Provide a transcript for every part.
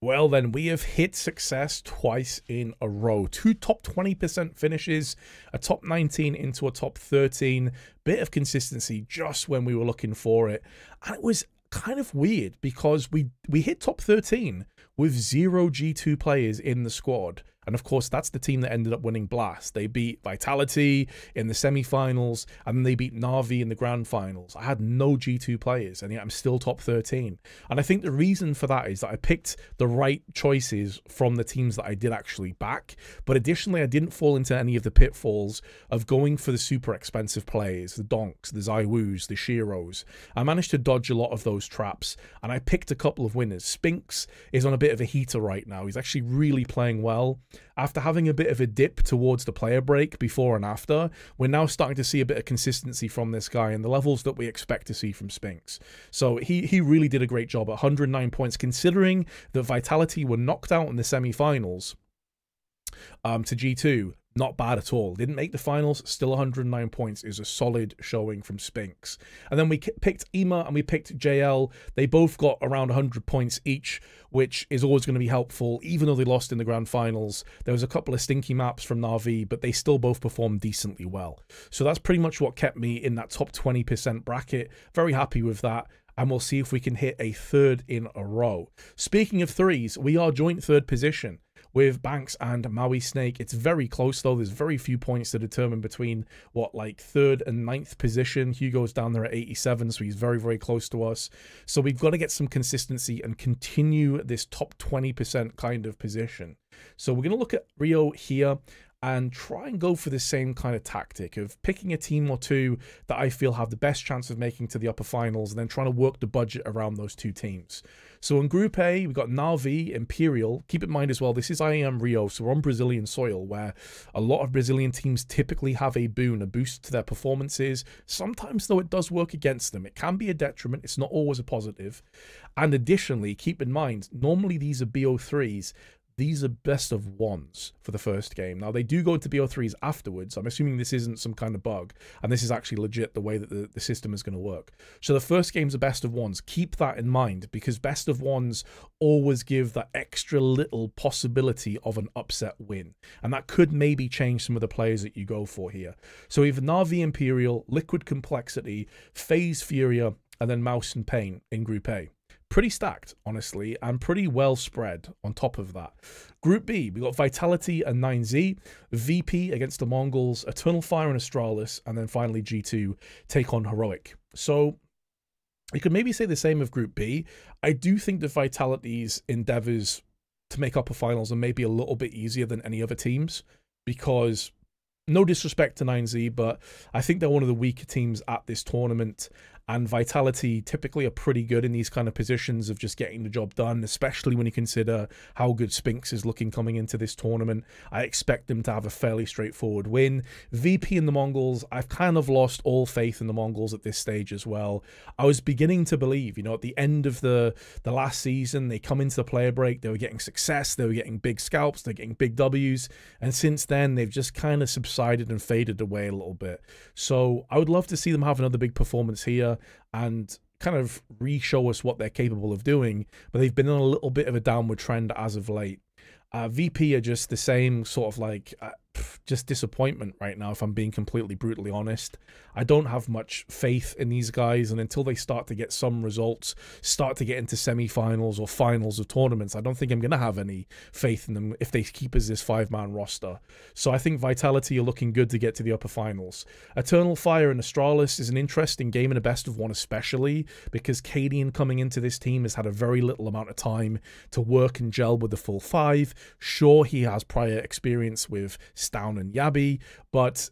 Well, then, we have hit success twice in a row. Two top 20% finishes, a top 19 into a top 13. Bit of consistency just when we were looking for it. And it was kind of weird because we hit top 13 with 0 G2 players in the squad. And of course, that's the team that ended up winning Blast. They beat Vitality in the semifinals, and then they beat Na'Vi in the grand finals. I had no G2 players, and yet I'm still top 13. And I think the reason for that is that I picked the right choices from the teams that I did actually back. But additionally, I didn't fall into any of the pitfalls of going for the super expensive players, the Donks, the Zywus, the Shiros. I managed to dodge a lot of those traps, and I picked a couple of winners. Spinks is on a bit of a heater right now. He's actually really playing well. After having a bit of a dip towards the player break before and after, we're now starting to see a bit of consistency from this guy and the levels that we expect to see from Spinks. So he really did a great job at 109 points, considering that Vitality were knocked out in the semi-finals to G2. Not bad at all. Didn't make the finals. Still 109 points is a solid showing from Spinks. And then we picked Ema and we picked JL. They both got around 100 points each, which is always going to be helpful, even though they lost in the grand finals. There was a couple of stinky maps from Na'Vi, but they still both performed decently well. So that's pretty much what kept me in that top 20% bracket. Very happy with that. And we'll see if we can hit a third in a row. Speaking of threes, we are joint third position with Banks and Maui Snake. It's very close, though. There's very few points to determine between, like third and ninth position. Hugo's down there at 87, so he's very, very close to us. So we've got to get some consistency and continue this top 20% kind of position. So we're going to look at Rio here and try and go for the same kind of tactic of picking a team or two that I feel have the best chance of making to the upper finals and then trying to work the budget around those two teams. So in Group A, we've got Na'Vi, Imperial. Keep in mind as well, this is IEM Rio, so we're on Brazilian soil where a lot of Brazilian teams typically have a boost to their performances. Sometimes, though, it does work against them. It can be a detriment. It's not always a positive. And additionally, keep in mind, normally these are BO3s. These are best of ones for the first game. Now, they do go into BO3s afterwards. I'm assuming this isn't some kind of bug, and this is actually legit the way that the system is going to work. So the first game's a best of ones. Keep that in mind, because best of ones always give that extra little possibility of an upset win, and that could maybe change some of the players that you go for here. So we have Na'Vi Imperial, Liquid Complexity, FaZe Furia, and then Mouse and Pain in Group A. Pretty stacked, honestly, and pretty well spread on top of that. Group B, we got Vitality and 9Z, VP against the Mongols, Eternal Fire and Astralis, and then finally G2 take on Heroic. So you could maybe say the same of Group B. I do think that Vitality's endeavors to make upper finals are maybe a little bit easier than any other teams, because no disrespect to 9Z, but I think they're one of the weaker teams at this tournament. And Vitality typically are pretty good in these kind of positions of just getting the job done, especially when you consider how good Spinks is looking coming into this tournament. I expect them to have a fairly straightforward win. VP and the Mongols, I've kind of lost all faith in the Mongols at this stage as well. I was beginning to believe, you know, at the end of the last season, they come into the player break, they were getting success, they were getting big scalps, they're getting big Ws, and since then, they've just kind of subsided and faded away a little bit. So I would love to see them have another big performance here and kind of re-show us what they're capable of doing, but they've been on a little bit of a downward trend as of late. VP are just the same sort of like just disappointment right now, if I'm being completely brutally honest. I don't have much faith in these guys, and until they start to get some results, start to get into semi-finals or finals of tournaments, I don't think I'm going to have any faith in them if they keep as this 5-man roster. So I think Vitality are looking good to get to the upper finals. Eternal Fire and Astralis is an interesting game in a best of one, especially because Cadian coming into this team has had a very little amount of time to work and gel with the full 5. Sure, he has prior experience with Stown and Yabi, but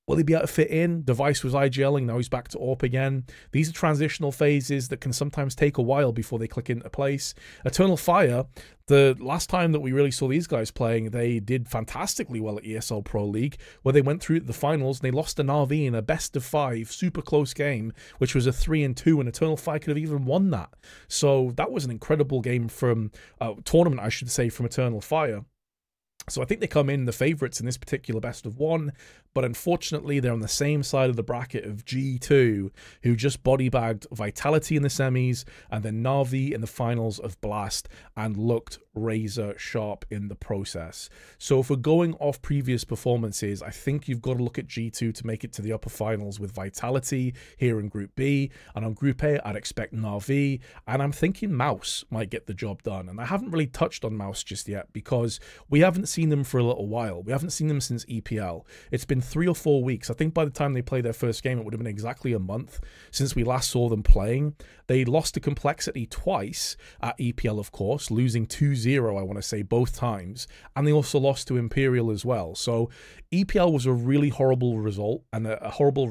will he be able to fit in? Device was IGLing, now he's back to AWP again. These are transitional phases that can sometimes take a while before they click into place. Eternal Fire, the last time that we really saw these guys playing, they did fantastically well at ESL Pro League, where they went through the finals and they lost to Na'Vi in a best of 5 super close game, which was a 3-2, and Eternal Fire could have even won that. So that was an incredible game from tournament, I should say, from Eternal Fire. So I think they come in the favourites in this particular best of one, But unfortunately, they're on the same side of the bracket of G2, who just body-bagged Vitality in the semis and then Na'Vi in the finals of Blast and looked razor sharp in the process. So if we're going off previous performances, I think you've got to look at G2 to make it to the upper finals with Vitality here in Group B. And on Group A, I'd expect Na'Vi. And I'm thinking Mouse might get the job done. And I haven't really touched on Mouse just yet because we haven't seen them for a little while. We haven't seen them since EPL. It's been 3 or 4 weeks. I think by the time they play their first game, it would have been exactly a month since we last saw them playing. They lost to Complexity twice at EPL, of course, losing 2-0, I want to say, both times. And they also lost to Imperial as well. So EPL was a really horrible result and a horrible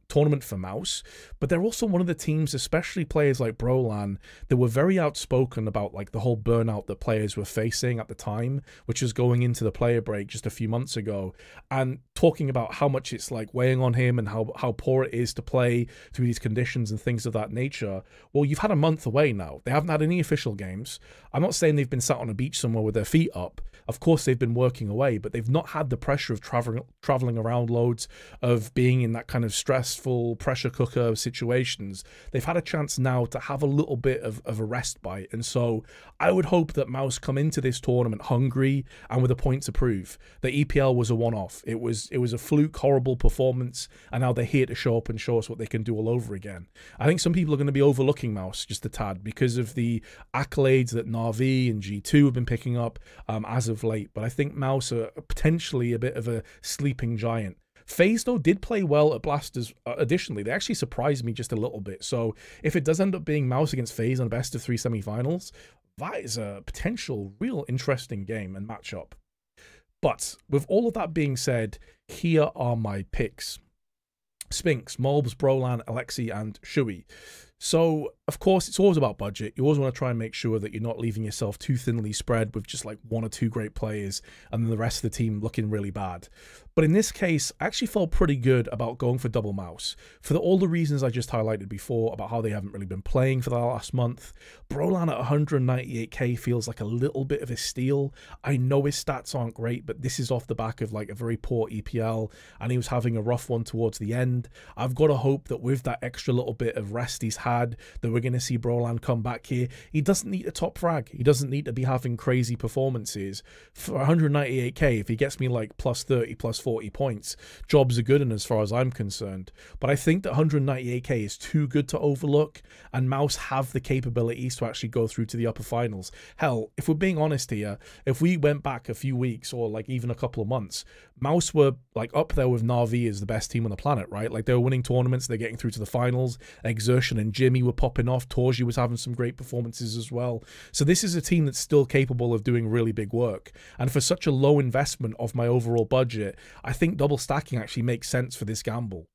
tournament for Mouse, but they're also one of the teams, especially players like Brolan, that were very outspoken about like the whole burnout that players were facing at the time, which was going into the player break just a few months ago, and talking about how much it's like weighing on him and how poor it is to play through these conditions and things of that nature. Well, you've had a month away now. They haven't had any official games. I'm not saying they've been sat on a beach somewhere with their feet up. Of course, they've been working away, but they've not had the pressure of traveling around loads, of being in that kind of stressful pressure cooker situations. They've had a chance now to have a little bit of a respite. And so I would hope that Mouse come into this tournament hungry and with a point to prove. The EPL was a one-off. It was a fluke, horrible performance, and now they're here to show up and show us what they can do all over again. I think some people are going to be overlooking Mouse just a tad because of the accolades that Na'Vi and G2 have been picking up as of late, but I think Mouse are potentially a bit of a sleeping giant. FaZe, though, did play well at Blasters. Additionally, they actually surprised me just a little bit. So if it does end up being Mouse against FaZe on best of 3 semifinals, that is a potential real interesting game and matchup. But with all of that being said, here are my picks. Spinks, malbs, Brolan, Alexi, and Shui. So, of course, it's always about budget. You always want to try and make sure that you're not leaving yourself too thinly spread with just like 1 or 2 great players and then the rest of the team looking really bad. But in this case, I actually felt pretty good about going for double Mouse. For all the reasons I just highlighted before about how they haven't really been playing for the last month, Brolan at 198k feels like a little bit of a steal. I know his stats aren't great, but this is off the back of like a very poor EPL, and he was having a rough one towards the end. I've got to hope that with that extra little bit of rest he's had, that we're going to see Brolan come back here. He doesn't need a top frag. He doesn't need to be having crazy performances. For 198k, if he gets me like plus 30, plus 40 points, jobs are good and as far as I'm concerned. But I think that 198k is too good to overlook, and Mouse have the capabilities to actually go through to the upper finals. Hell, if we're being honest here, if we went back a few weeks or like even a couple of months, Mouse were like up there with Na'Vi as the best team on the planet, right? Like they were winning tournaments, they're getting through to the finals. Exertion and Jimmy were popping off. Torji was having some great performances as well. So this is a team that's still capable of doing really big work. And for such a low investment of my overall budget, I think double stacking actually makes sense for this gamble.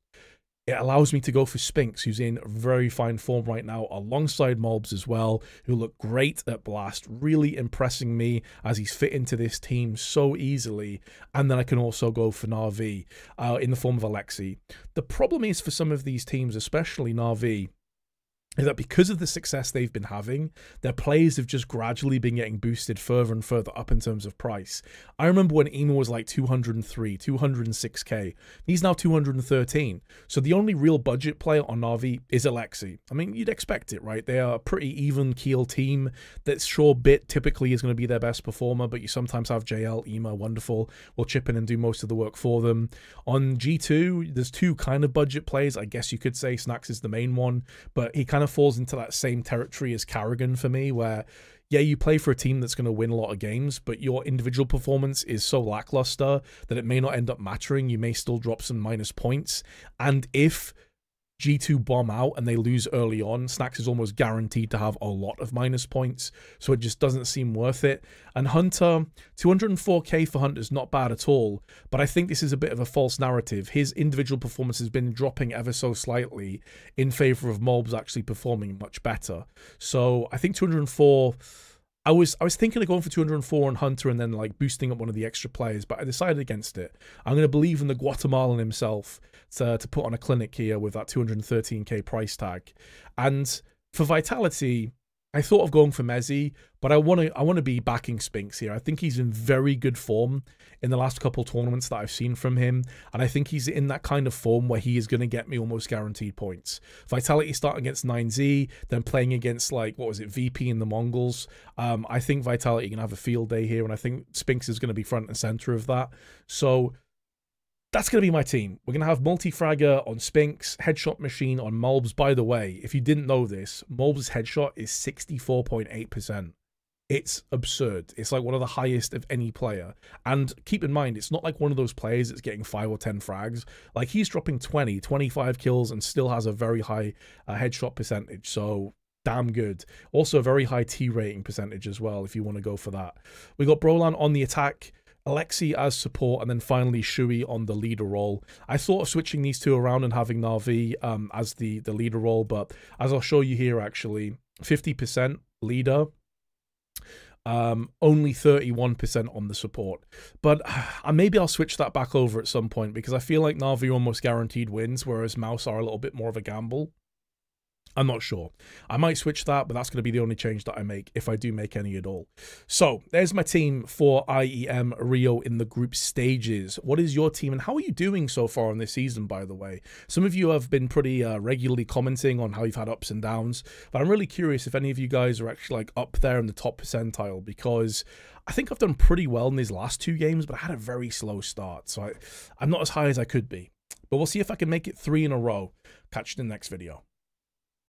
It allows me to go for Spinks, who's in very fine form right now, alongside malbs as well, who look great at Blast, really impressing me as he's fit into this team so easily. And then I can also go for Na'Vi in the form of Alexi. The problem is for some of these teams, especially Na'Vi, is that because of the success they've been having, their players have just gradually been getting boosted further and further up in terms of price. I remember when Ema was like 203, 206k. He's now 213. So the only real budget player on Na'Vi is Alexi. I mean, you'd expect it, right? They are a pretty even keel team. That sure bit typically is going to be their best performer, but you sometimes have JL, Ema, Wonderful, will chip in and do most of the work for them. On G2, there's 2 kind of budget players. I guess you could say Snacks is the main one, but he kind of falls into that same territory as Carrigan for me, where yeah, you play for a team that's going to win a lot of games, but your individual performance is so lackluster that it may not end up mattering. You may still drop some minus points, and if G2 bomb out and they lose early on, Snacks is almost guaranteed to have a lot of minus points, so it just doesn't seem worth it. And Hunter, 204k for Hunter is not bad at all, but I think this is a bit of a false narrative. His individual performance has been dropping ever so slightly in favor of malbs actually performing much better. So I think 204... I was thinking of going for 204 on Hunter and then like boosting up one of the extra players, but I decided against it. I'm going to believe in the Guatemalan himself to put on a clinic here with that 213k price tag. And for Vitality, I thought of going for Mezzi, but I want to be backing Spinks here. I think he's in very good form in the last couple tournaments that I've seen from him, and I think he's in that kind of form where he is going to get me almost guaranteed points. Vitality starting against 9Z, then playing against, like, what was it, VP and the Mongols. I think Vitality can have a field day here, and I think Spinks is going to be front and center of that. So that's going to be my team. We're going to have Multi-Fragger on Spinks, Headshot Machine on Malbs. By the way, if you didn't know this, Malbs' headshot is 64.8%. It's absurd. It's like one of the highest of any player. And keep in mind, it's not like one of those players that's getting 5 or 10 frags. Like, he's dropping 20, 25 kills and still has a very high headshot percentage. So damn good. Also a very high T rating percentage as well, if you want to go for that. We got Brolan on the attack, Alexi as support, and then finally Shui on the leader role. I thought of switching these two around and having Na'Vi as the leader role, but as I'll show you here, actually, 50% leader, only 31% on the support. But maybe I'll switch that back over at some point, because I feel like Na'Vi almost guaranteed wins, whereas Mouse are a little bit more of a gamble. I'm not sure. I might switch that, but that's going to be the only change that I make, if I do make any at all. So there's my team for IEM Rio in the group stages. What is your team, and how are you doing so far on this season, by the way? Some of you have been pretty regularly commenting on how you've had ups and downs, but I'm really curious if any of you guys are actually like up there in the top percentile, because I think I've done pretty well in these last 2 games, but I had a very slow start, so I'm not as high as I could be. But we'll see if I can make it 3 in a row. Catch you in the next video.